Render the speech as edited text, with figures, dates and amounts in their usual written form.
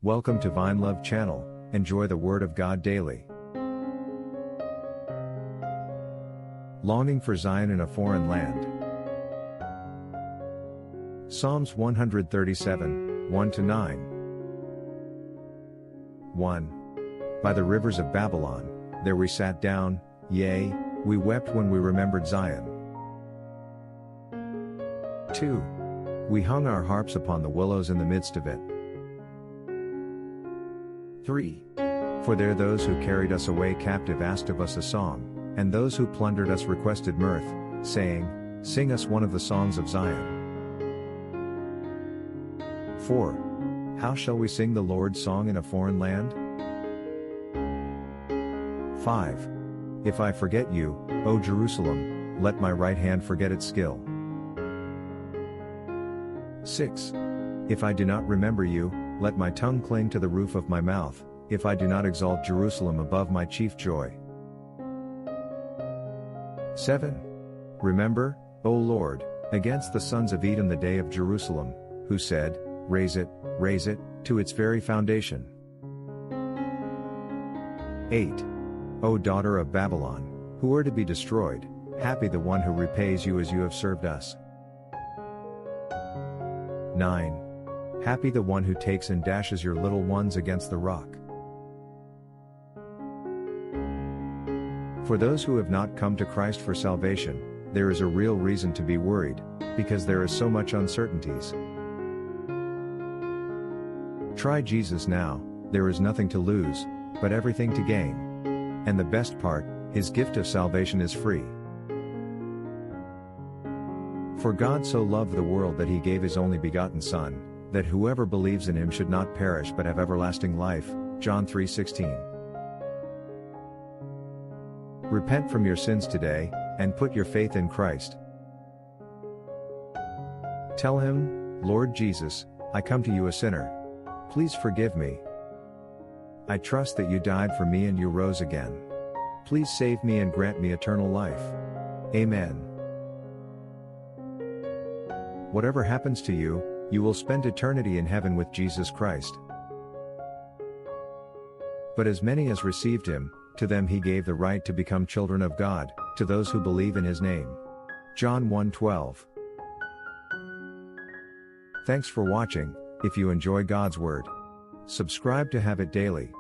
Welcome to Vine Love Channel. Enjoy the Word of God daily. Longing for Zion in a foreign land. Psalms 137, 1-9. 1. By the rivers of Babylon, there we sat down, yea, we wept when we remembered Zion. 2. We hung our harps upon the willows in the midst of it. 3. For there those who carried us away captive asked of us a song, and those who plundered us requested mirth, saying, Sing us one of the songs of Zion. 4. How shall we sing the Lord's song in a foreign land? 5. If I forget you, O Jerusalem, let my right hand forget its skill. 6. If I do not remember you, let my tongue cling to the roof of my mouth, if I do not exalt Jerusalem above my chief joy. 7. Remember, O Lord, against the sons of Edom the day of Jerusalem, who said, raise it, to its very foundation. 8. O daughter of Babylon, who are to be destroyed, happy the one who repays you as you have served us. 9. Happy the one who takes and dashes your little ones against the rock. For those who have not come to Christ for salvation, there is a real reason to be worried, because there is so much uncertainties. Try Jesus now, there is nothing to lose, but everything to gain. And the best part, His gift of salvation is free. For God so loved the world that He gave His only begotten Son, that whoever believes in Him should not perish but have everlasting life. John 3:16. Repent from your sins today, and put your faith in Christ. Tell Him, Lord Jesus, I come to you a sinner. Please forgive me. I trust that you died for me and you rose again. Please save me and grant me eternal life. Amen. Whatever happens to you, you will spend eternity in heaven with Jesus Christ. But as many as received Him, to them He gave the right to become children of God, to those who believe in His name. John 1:12. Thanks for watching. If you enjoy God's Word, subscribe to have it daily.